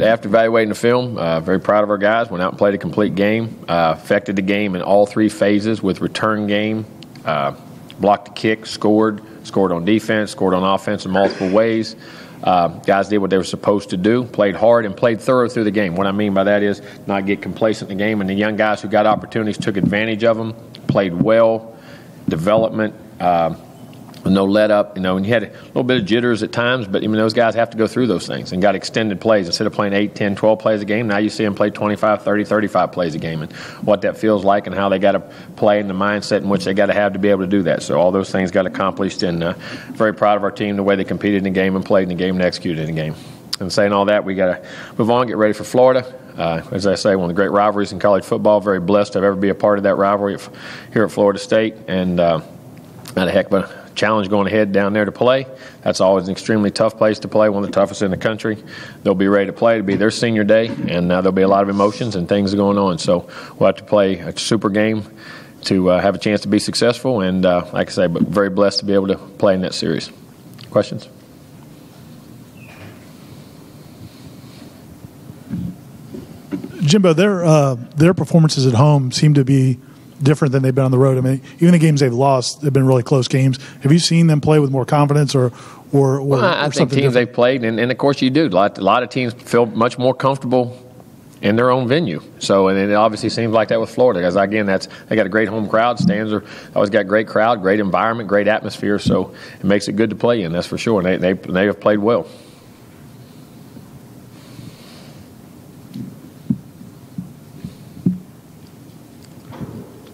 after evaluating the film, very proud of our guys. Went out and played a complete game. Affected the game in all three phases with return game, blocked the kick, scored on defense, scored on offense in multiple ways. Guys did what they were supposed to do, played hard, and played thorough through the game. What I mean by that is not get complacent in the game. And the young guys who got opportunities took advantage of them, played well, development, no let up, and you had a little bit of jitters at times, but those guys have to go through those things and got extended plays. Instead of playing 8, 10, 12 plays a game, now you see them play 25, 30, 35 plays a game, and what that feels like and how they got to play and the mindset in which they got to have to be able to do that. So all those things got accomplished, and very proud of our team, the way they competed in the game and played in the game and executed in the game. And saying all that, we got to move on, get ready for Florida. As I say, one of the great rivalries in college football. Very blessed to ever be a part of that rivalry here at Florida State, and had a heck of a challenge going ahead down there to play. That's always an extremely tough place to play, one of the toughest in the country. They'll be ready to play. It'll be their senior day, and there'll be a lot of emotions and things going on. So we'll have to play a super game to have a chance to be successful, and like I say, but very blessed to be able to play in that series. Questions? Jimbo, their performances at home seem to be different than they've been on the road. I mean, even the games they've lost, they've been really close games. Have you seen them play with more confidence or I think teams they've played, and of course you do. A lot of teams feel much more comfortable in their own venue. So, and it obviously seems like that with Florida, because again, they got a great home crowd. Stands are always got great crowd, great environment, great atmosphere. So it makes it good to play in. That's for sure. And they have played well.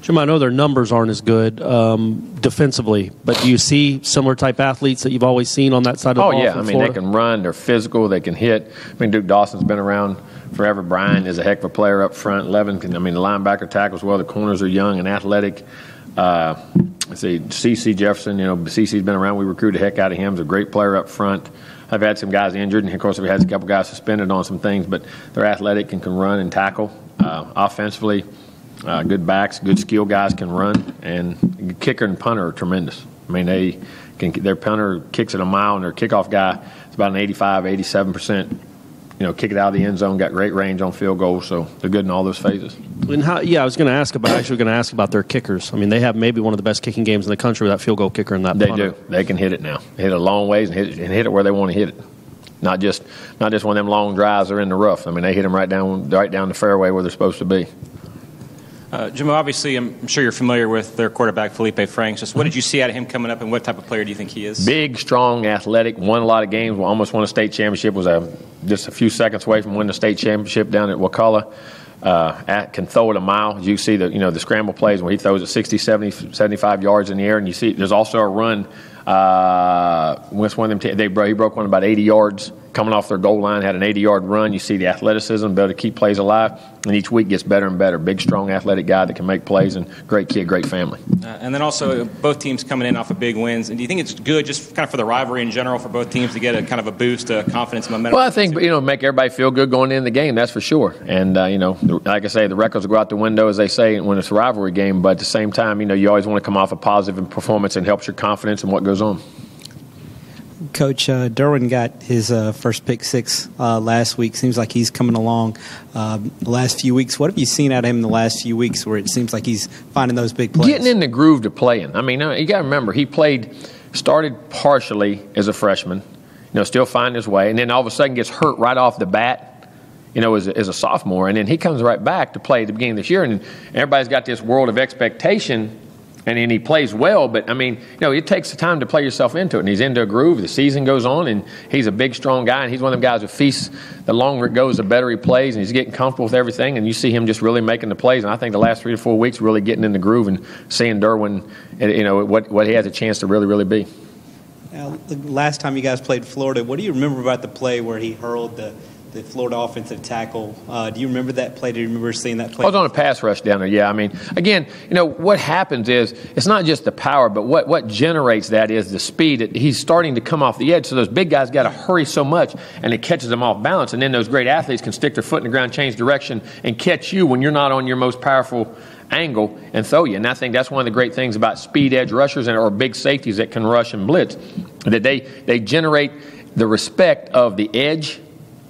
Jim, I know their numbers aren't as good defensively, but do you see similar type athletes that you've always seen on that side of the ball? Oh, yeah. I mean, Florida? They can run. They're physical. They can hit. I mean, Duke Dawson's been around forever. Brian is a heck of a player up front. Levin the linebacker tackles well. The corners are young and athletic. Let's see, C.C. Jefferson, C.C.'s been around. We recruited the heck out of him. He's a great player up front. I've had some guys injured, and of course we've had a couple guys suspended on some things, but they're athletic and can run and tackle. Offensively, good backs, good skill guys can run, and kicker and punter are tremendous. I mean, their punter kicks it a mile, and their kickoff guy is about an 85, 87%. Kick it out of the end zone, got great range on field goals, so they're good in all those phases. And I was going to ask about their kickers. I mean, they have maybe one of the best kicking games in the country with that field goal kicker and that punter. They do. They can hit it now. They hit it a long ways and hit it where they want to hit it. Not just one of them long drives are in the rough. I mean, they hit them right down the fairway where they're supposed to be. Jimbo, obviously, I'm sure you're familiar with their quarterback, Felipe Franks. Just what did you see out of him coming up, and what type of player do you think he is? Big, strong, athletic, won a lot of games, almost won a state championship, was just a few seconds away from winning the state championship down at Wakulla. Can throw it a mile. You see the scramble plays where he throws it 60, 70, 75 yards in the air, and you see there's also a run. One of them, he broke one about 80 yards coming off their goal line, had an 80-yard run. You see the athleticism, be able to keep plays alive, and each week gets better and better. Big, strong, athletic guy that can make plays, and great kid, great family. And then also both teams coming in off of big wins. And do you think it's good just kind of for the rivalry in general for both teams to get a kind of a boost, confidence, momentum? Well, I think make everybody feel good going into the game. That's for sure. And like I say, the records will go out the window, as they say, when it's a rivalry game. But at the same time, you always want to come off a positive performance and helps your confidence in what goes on. Coach, Derwin got his first pick six last week. Seems like he's coming along the last few weeks. What have you seen out of him in the last few weeks where it seems like he's finding those big plays? Getting in the groove to playing. I mean, you got to remember, he started partially as a freshman, still finding his way, and then all of a sudden gets hurt right off the bat, as a sophomore, and then he comes right back to play at the beginning of this year, and everybody's got this world of expectation. And then he plays well, but, it takes the time to play yourself into it. And he's into a groove. The season goes on, and he's a big, strong guy. And he's one of them guys who feasts. The longer it goes, the better he plays. And he's getting comfortable with everything. And you see him just really making the plays. And I think the last 3 to 4 weeks, really getting in the groove and seeing Derwin, what he has a chance to really, really be. Now, the last time you guys played Florida, what do you remember about the play where he hurled the Florida offensive tackle? Do you remember that play? Do you remember seeing that play? I was on a pass rush down there, yeah. I mean, again, what happens is it's not just the power, but what generates that is the speed. He's starting to come off the edge, so those big guys got to hurry so much, and it catches them off balance. And then those great athletes can stick their foot in the ground, change direction, and catch you when you're not on your most powerful angle and throw you. And I think that's one of the great things about speed edge rushers or big safeties that can rush and blitz, that they generate the respect of the edge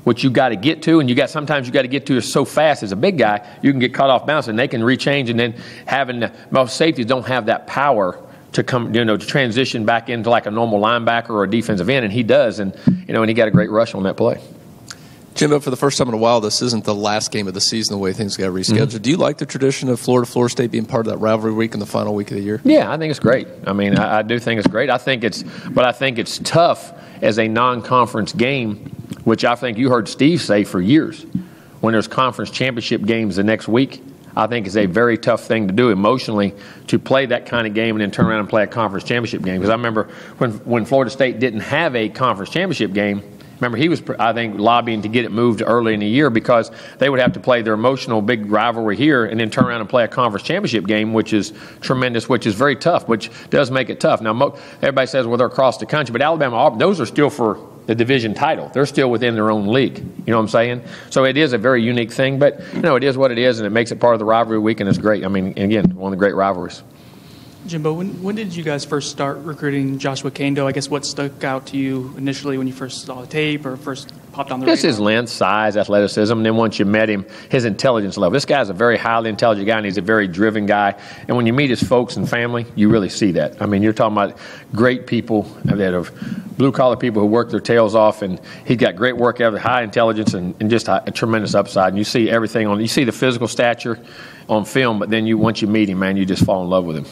which you got to get to, and sometimes you got to get to it so fast as a big guy, you can get caught off balance, and they can rechange, and then most safeties don't have that power to come, to transition back into like a normal linebacker or a defensive end, and he does, and he got a great rush on that play. Jimbo, for the first time in a while, this isn't the last game of the season the way things got rescheduled. Mm-hmm. Do you like the tradition of Florida State being part of that rivalry week in the final week of the year? Yeah, I think it's great. I mean, I do think it's great. I think it's tough as a non-conference game, which I think you heard Steve say for years. When there's conference championship games the next week, I think it's a very tough thing to do emotionally to play that kind of game and then turn around and play a conference championship game. Because I remember when Florida State didn't have a conference championship game, remember, he was, I think, lobbying to get it moved early in the year because they would have to play their emotional big rivalry here and then turn around and play a conference championship game, which is tremendous, which is very tough, which does make it tough. Now, everybody says, well, they're across the country, but Alabama, Auburn, those are still for the division title. They're still within their own league. You know what I'm saying? So it is a very unique thing, but, it is what it is, and it makes it part of the rivalry week, and it's great. I mean, again, one of the great rivalries. Jimbo, when did you guys first start recruiting Joshua Kando? I guess what stuck out to you initially when you first saw the tape or first popped on the radar? Just his length, size, athleticism, and then once you met him, his intelligence level. This guy's a very highly intelligent guy, and he's a very driven guy. And when you meet his folks and family, you really see that. I mean, you're talking about great people that are blue-collar people who work their tails off, and he's got great work ethic, high intelligence, and just a tremendous upside. And you see everything you see the physical stature on film, but then once you meet him, man, you just fall in love with him.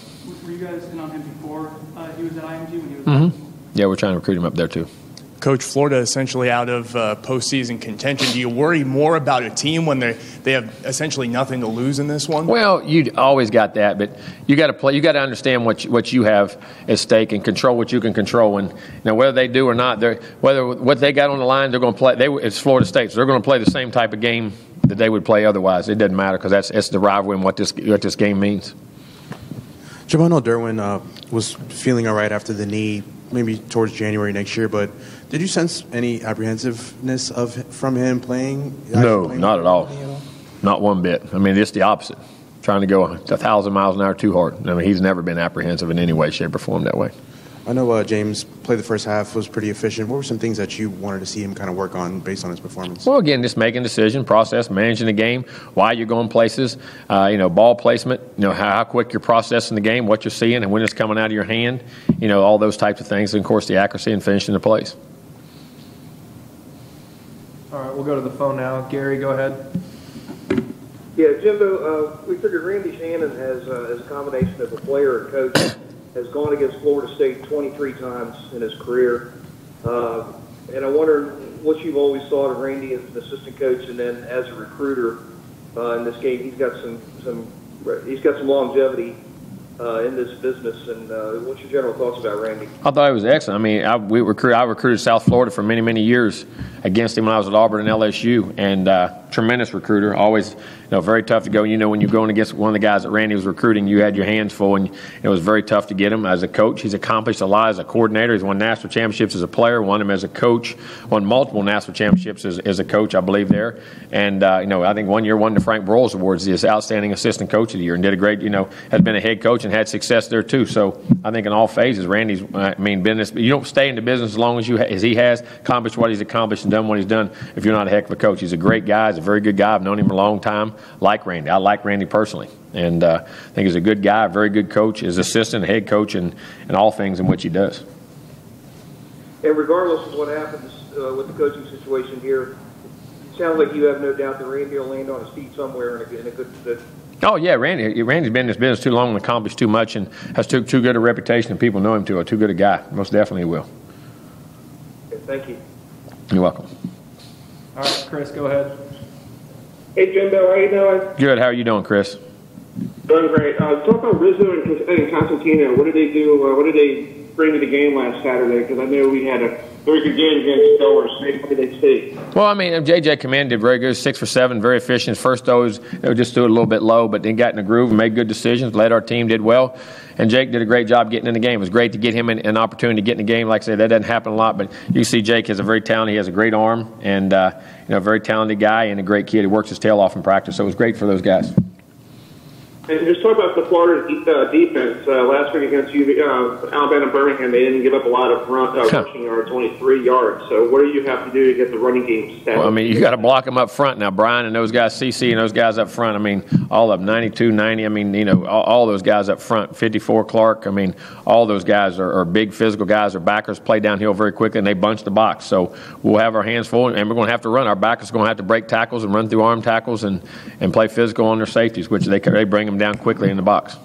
Were you guys in on him before he was at IMG when he was mm-hmm. Yeah, we're trying to recruit him up there too. Coach, Florida essentially out of postseason contention. Do you worry more about a team when they have essentially nothing to lose in this one? Well, you always got that, but you got to play. You got to understand what you have at stake and control what you can control. And whether they do or not, whether what they got on the line, they're going to play. It's Florida State, so they're going to play the same type of game that they would play otherwise. It doesn't matter because that's the rivalry and what this game means. Jimbo, I know Derwin was feeling all right after the knee, maybe towards January next year, but did you sense any apprehensiveness from him playing? No, not at all. Not one bit. I mean, it's the opposite. Trying to go 1,000 miles an hour too hard. I mean, he's never been apprehensive in any way, shape, or form that way. I know James played the first half, was pretty efficient. What were some things that you wanted to see him kind of work on based on his performance? Well, again, just making decision, process, managing the game, why you're going places, ball placement, how quick you're processing the game, what you're seeing, and when it's coming out of your hand, all those types of things, and, of course, the accuracy and finishing the plays. All right, we'll go to the phone now. Gary, go ahead. Yeah, Jimbo, we figured Randy Shannon as a combination of a player and coach has gone against Florida State 23 times in his career. And I wonder what you've always thought of Randy as an assistant coach and then as a recruiter in this game. He's got some longevity in this business. And what's your general thoughts about Randy? I thought he was excellent. I mean, I recruited South Florida for many, many years against him when I was at Auburn and LSU, and tremendous recruiter. Always, very tough to go. When you're going against one of the guys that Randy was recruiting, you had your hands full, and it was very tough to get him. As a coach, he's accomplished a lot as a coordinator. He's won national championships as a player, won them as a coach, won multiple national championships as a coach, I believe, there. And, I think one year won the Frank Broyles Awards, the outstanding assistant coach of the year, and did a great, has been a head coach and had success there too. So I think in all phases, Randy's, business. You don't stay in the business as long as he has accomplished what he's accomplished and done what he's done if you're not a heck of a coach. He's a great guy. He's a very good guy. I've known him a long time. Like Randy. I like Randy personally. And I think he's a good guy, a very good coach, his assistant, head coach, and all things in which he does. And regardless of what happens with the coaching situation here, it sounds like you have no doubt that Randy will land on his feet somewhere in a good position. Oh, yeah, Randy's been in this business too long and accomplished too much and has too good a reputation and people know him too good a guy. Most definitely will. Okay, thank you. You're welcome. All right, Chris, go ahead. Hey, Jimbo, how you doing? Good. How are you doing, Chris? Doing great. Talk about Rizzo and Constantino. What did they do? What did they bring to the game last Saturday? Because I know we had a very good game against Delaware State. What did they see? Well, J.J. Command did very good, 6 for 7, very efficient. First throws, they would just do it a little bit low, but then got in the groove and made good decisions, led our team, did well. And Jake did a great job getting in the game. It was great to get him an opportunity to get in the game. Like I said, that doesn't happen a lot, but you see Jake is a very talented, he has a great arm, and a very talented guy and a great kid. He works his tail off in practice, so it was great for those guys. And just talk about the Florida defense. Last week against Alabama Birmingham, they didn't give up a lot of rushing yards, only 3 yards. So what do you have to do to get the running game stacked? Well, I mean, you got to block them up front now. Brian and those guys, CC and those guys up front. I mean, all of them, 92, 90. I mean, you know, all those guys up front, 54 Clark. I mean, all those guys are big physical guys. Their backers play downhill very quickly, and they bunch the box. So we'll have our hands full, and we're going to have to run. Our backers are going to have to break tackles and run through arm tackles and play physical on their safeties, which they bring them down quickly in the box.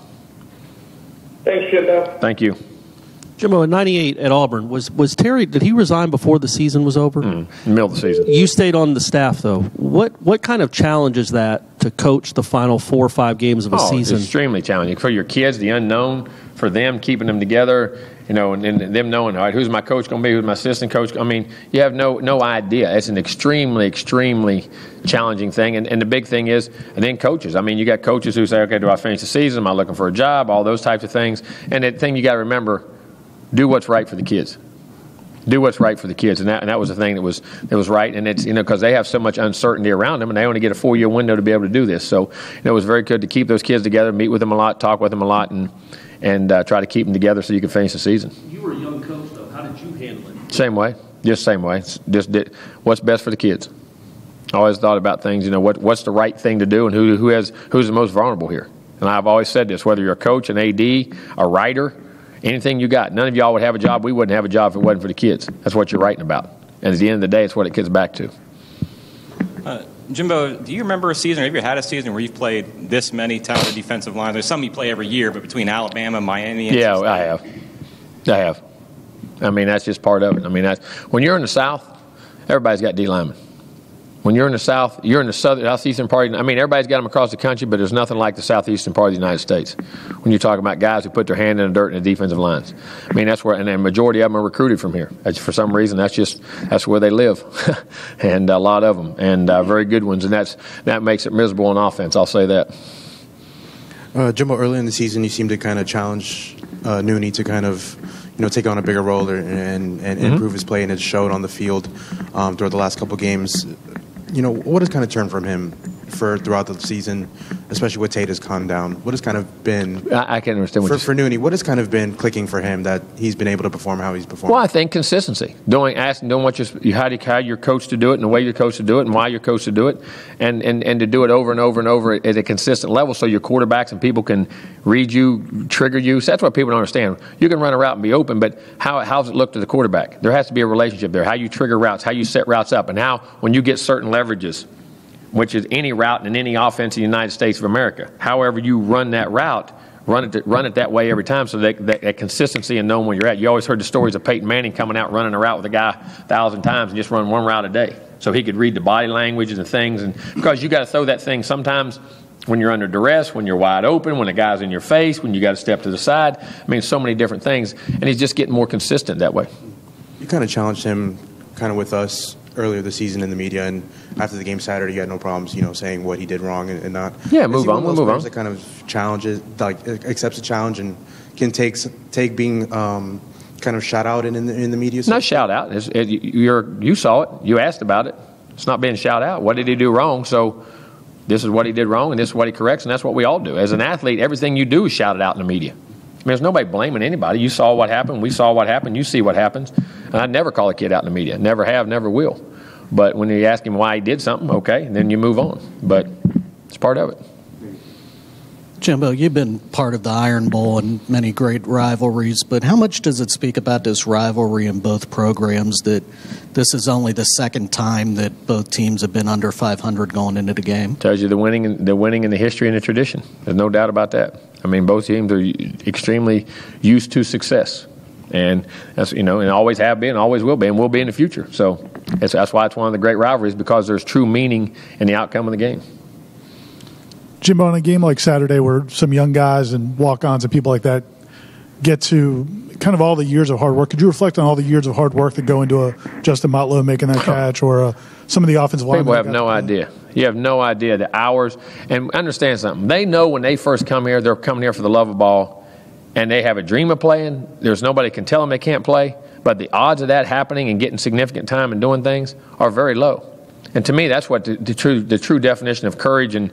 Thanks, Jimbo. Thank you. Jimbo, in '98 at Auburn, was Terry? Did he resign before the season was over? In the middle of the season. You stayed on the staff, though. What kind of challenge is that to coach the final 4 or 5 games of a season? It's extremely challenging for your kids, the unknown, for them, keeping them together. You know, and them knowing, all right, who's my coach going to be, who's my assistant coach? I mean, you have no idea. It's an extremely challenging thing. And the big thing is, and then coaches. I mean, you got coaches who say, okay, do I finish the season? Am I looking for a job? All those types of things. And the thing you got to remember, do what's right for the kids. Do what's right for the kids, and that was the thing that was right. And it's, you know, because they have so much uncertainty around them, and they only get a 4-year window to be able to do this. So, you know, it was very good to keep those kids together, meet with them a lot, talk with them a lot, and try to keep them together so you can finish the season. You were a young coach, though. How did you handle it? Same way, just same way. Just did what's best for the kids. I always thought about things. You know, what's the right thing to do, and who's the most vulnerable here. And I've always said this: whether you're a coach, an AD, a writer, anything you got, none of y'all would have a job. We wouldn't have a job if it wasn't for the kids. That's what you're writing about. And at the end of the day, it's what it gets back to. Jimbo, do you remember a season, or have you had a season where you've played this many talented defensive lines? There's some you play every year, but between Alabama, Miami, and yeah, I have. I mean, that's just part of it. I mean, when you're in the South, everybody's got D linemen. When you're in the South, you're in the southeastern part. I mean, everybody's got them across the country, but there's nothing like the southeastern part of the United States. When you're talking about guys who put their hand in the dirt in the defensive lines, I mean, that's where, and the majority of them are recruited from here. For some reason, that's where they live, and a lot of them, and very good ones, and that makes it miserable on offense. I'll say that. Jimbo, early in the season, you seemed to kind of challenge Nooney to kind of, you know, take on a bigger role and improve his play, and it showed on the field throughout the last couple games. You know, what has kind of turned from him throughout the season, especially with Tate has calmed down? What has kind of been... I can't understand what for Nooney, what has kind of been clicking for him that he's been able to perform how he's performed? Well, I think consistency. Doing what how you're coached to do it, and the way you're coached to do it, and why you're coached to do it, and to do it over and over and over at a consistent level so your quarterbacks and people can read you, trigger you. So that's what people don't understand. You can run a route and be open, but how does it look to the quarterback? There has to be a relationship there. How you trigger routes, how you set routes up, and how when you get certain leverages, which is any route in any offense in the United States of America. However you run that route, run it that way every time, so that consistency and knowing where you're at. You always heard the stories of Peyton Manning coming out running a route with a guy 1,000 times and just run one route a day, so he could read the body language and the things. And because you got to throw that thing sometimes when you're under duress, when you're wide open, when the guy's in your face, when you got to step to the side. I mean, so many different things, and he's just getting more consistent that way. You kind of challenged him kind of with us earlier this season in the media, and after the game Saturday, you had no problems, you know, saying what he did wrong and not. Yeah, move on. We'll move on. That kind of challenges, like accepts a challenge and can take being kind of shout out in the media. Not shout out. You saw it. You asked about it. It's not being shout out. What did he do wrong? So this is what he did wrong, and this is what he corrects, and that's what we all do. As an athlete, everything you do is shouted out in the media. I mean, there's nobody blaming anybody. You saw what happened. We saw what happened. You see what happens. And I'd never call a kid out in the media. Never have, never will. But when you ask him why he did something, okay, then you move on. But it's part of it. Jimbo, you've been part of the Iron Bowl and many great rivalries, but how much does it speak about this rivalry in both programs that this is only the second time that both teams have been under 500 going into the game? Tells you the winning and the history and the tradition. There's no doubt about that. I mean, both teams are extremely used to success. And that's, you know, and always have been, always will be, and will be in the future. So that's why it's one of the great rivalries, because there's true meaning in the outcome of the game. Jimbo, on a game like Saturday where some young guys and walk-ons and people like that get to kind of all the years of hard work, could you reflect on all the years of hard work that go into a Justin Motlow making that catch, or some of the offensive linemen? People have no idea. You have no idea the hours. And understand something. They know when they first come here, they're coming here for the love of ball, and they have a dream of playing. There's nobody can tell them they can't play. But the odds of that happening and getting significant time and doing things are very low. And to me, that's what the true definition of courage and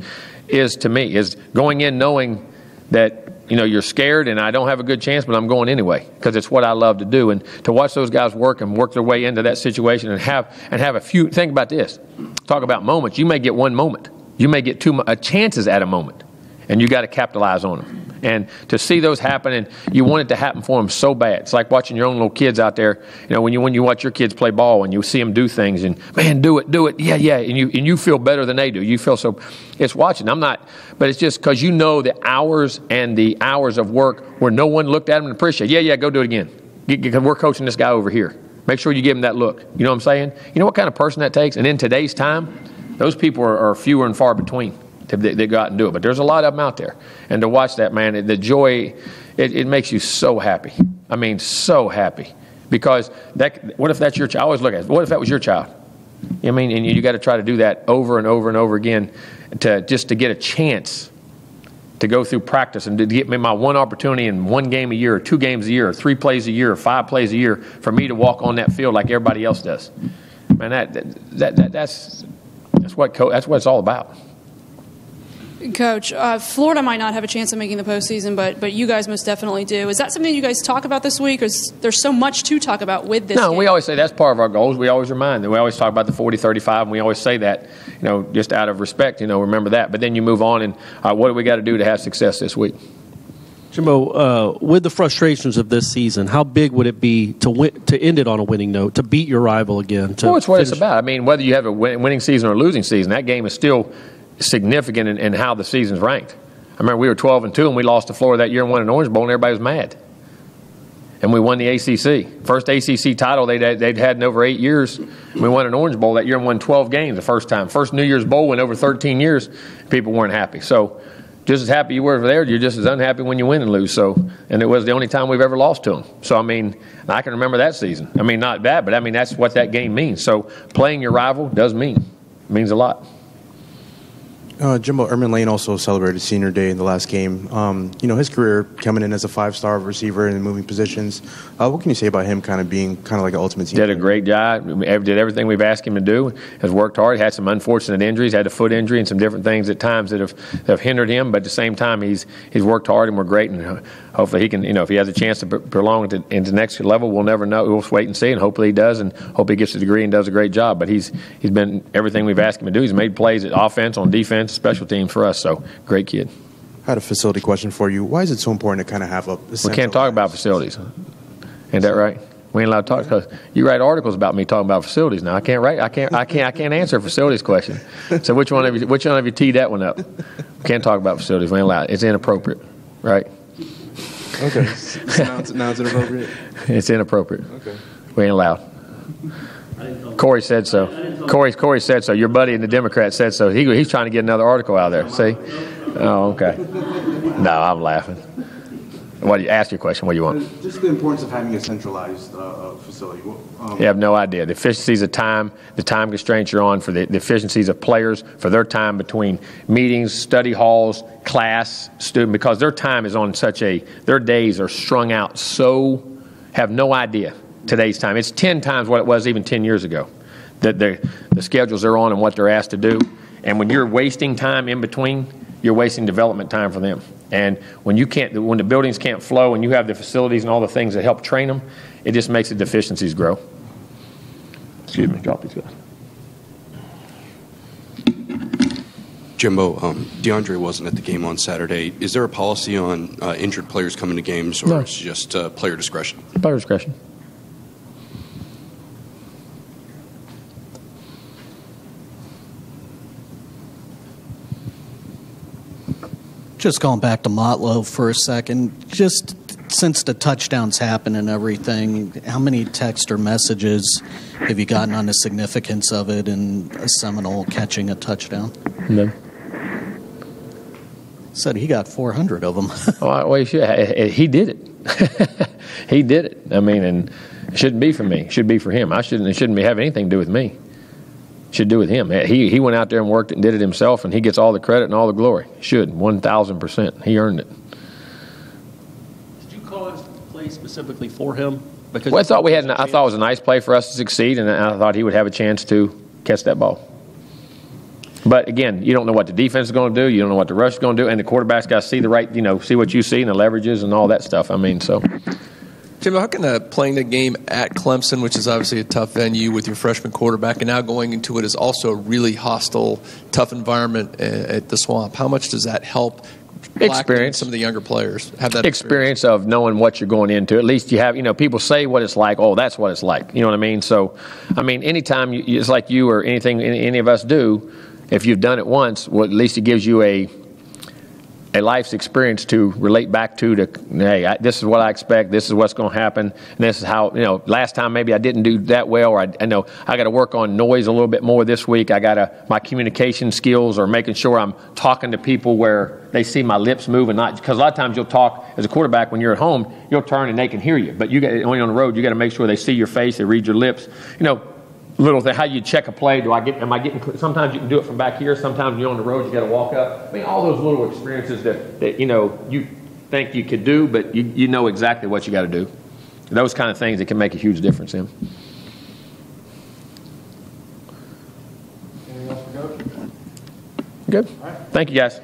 is to me, is going in knowing that, you're scared and I don't have a good chance, but I'm going anyway because it's what I love to do. And to watch those guys work and work their way into that situation and have a few, think about this, talk about moments. You may get one moment. You may get two chances at a moment, and you got to capitalize on them. And to see those happen, and you want it to happen for them so bad. It's like watching your own little kids out there. When you watch your kids play ball and you see them do things, and man, do it, yeah, and you feel better than they do. You feel so. It's watching. But it's just because the hours and the hours of work where no one looked at them and appreciated. Yeah, go do it again. We're coaching this guy over here. Make sure you give him that look. You know what I'm saying? You know what kind of person that takes? And in today's time, those people are fewer and far between. They go out and do it. But there's a lot of them out there. And to watch that, man, the joy, it makes you so happy. I mean, so happy. Because what if that's your child? I always look at it. What if that was your child? I mean, and you got to try to do that over and over and over again to get a chance to go through practice and to get me my one opportunity in one game a year or 2 games a year or 3 plays a year or 5 plays a year for me to walk on that field like everybody else does. Man, that's what it's all about. Coach, Florida might not have a chance of making the postseason, but you guys most definitely do. Is that something you guys talk about this week? Or there's so much to talk about with this game? We always say that's part of our goals. We always remind them. We always talk about the 40-35, and we always say that, just out of respect, remember that. But then you move on, and what do we got to do to have success this week? Jimbo, with the frustrations of this season, how big would it be to end it on a winning note, to beat your rival again? It's what it's about. I mean, whether you have a winning season or a losing season, that game is still significant in how the season's ranked. I remember we were 12-2 and we lost to Florida that year and won an Orange Bowl, and everybody was mad. And we won the ACC. First ACC title they'd had in over 8 years. And we won an Orange Bowl that year and won 12 games the first time. First New Year's Bowl in over 13 years. People weren't happy. So just as happy you were over there, you're just as unhappy when you win and lose. And it was the only time we've ever lost to them. So, I mean, I can remember that season. I mean, not bad, but I mean, that's what that game means. So playing your rival means a lot. Jimbo, Erman Lane also celebrated Senior Day in the last game. His career coming in as a 5-star receiver and moving positions. What can you say about him kind of being kind of like an ultimate team? Did a great job. Did everything we've asked him to do. Has worked hard. Had some unfortunate injuries. Had a foot injury and some different things at times that have hindered him. But at the same time, he's worked hard and we're great. And hopefully he can, if he has a chance to prolong it into the next level, we'll never know. We'll wait and see. And hopefully he does. And hope he gets the degree and does a great job. But he's been everything we've asked him to do. He's made plays at offense, on defense, special teams for us. So great kid. I had a facility question for you. Why is it so important to kind of have a we can't talk about facilities. Ain't that right? We ain't allowed to talk because you write articles about me talking about facilities. Now I can't answer a facilities question. So which one of you teed that one up? We can't talk about facilities. We ain't allowed. It's inappropriate, right? Okay. So now it's inappropriate. It's inappropriate. Okay. We ain't allowed. Corey said so. Corey said so. Your buddy in the Democrats said so. He's trying to get another article out there. See? Oh, okay. No, I'm laughing. What do you ask your question? What do you want? Just the importance of having a centralized facility. You have no idea. The efficiencies of time, the time constraints you're on for the efficiencies of players, for their time between meetings, study halls, class, student, because their time is on their days are strung out so, have no idea today's time. It's 10 times what it was even 10 years ago. The schedules they're on and what they're asked to do. And when you're wasting time in between, you're wasting development time for them. And when the buildings can't flow and you have the facilities and all the things that help train them, it just makes the deficiencies grow. Excuse me, drop these guys. Jimbo, DeAndre wasn't at the game on Saturday. Is there a policy on injured players coming to games, or is it just player discretion? Player discretion. Just going back to Motlow for a second, just since the touchdowns happened and everything, how many texts or messages have you gotten on the significance of it and a Seminole catching a touchdown? No. Said he got 400 of them. Well, he did it. He did it. I mean, and it shouldn't be for me. It should be for him. It shouldn't have anything to do with me. Should do with him. He went out there and worked it and did it himself, and he gets all the credit and all the glory. Should 1,000%. He earned it. Did you call his play specifically for him? Because I thought it was a nice play for us to succeed, and I thought he would have a chance to catch that ball. But again, you don't know what the defense is going to do. You don't know what the rush is going to do, and the quarterback's got to see the right, see what you see and the leverages and all that stuff. I mean, so. Jimbo, how can playing the game at Clemson, which is obviously a tough venue with your freshman quarterback, and now going into it is also a really hostile, tough environment at the Swamp, how much does that help? Experience. Some of the younger players have that experience of knowing what you're going into. At least you have, people say what it's like. Oh, that's what it's like. You know what I mean? So, I mean, anytime it's like you or anything any of us do, if you've done it once, well, at least it gives you a life's experience to relate back to hey, this is what I expect, this is what's going to happen, and this is how, last time maybe I didn't do that well, or I know I got to work on noise a little bit more this week. My communication skills, or making sure I'm talking to people where they see my lips move, and not, because a lot of times you'll talk as a quarterback when you're at home, you'll turn and they can hear you, but when you're on the road, you got to make sure they see your face, they read your lips, little thing, how you check a play. Am I getting? Sometimes you can do it from back here. Sometimes when you're on the road, you got to walk up. I mean, all those little experiences that you think you could do, but you know exactly what you got to do. Those kind of things that can make a huge difference in. Anything else for Coach? Good. All right. Thank you, guys.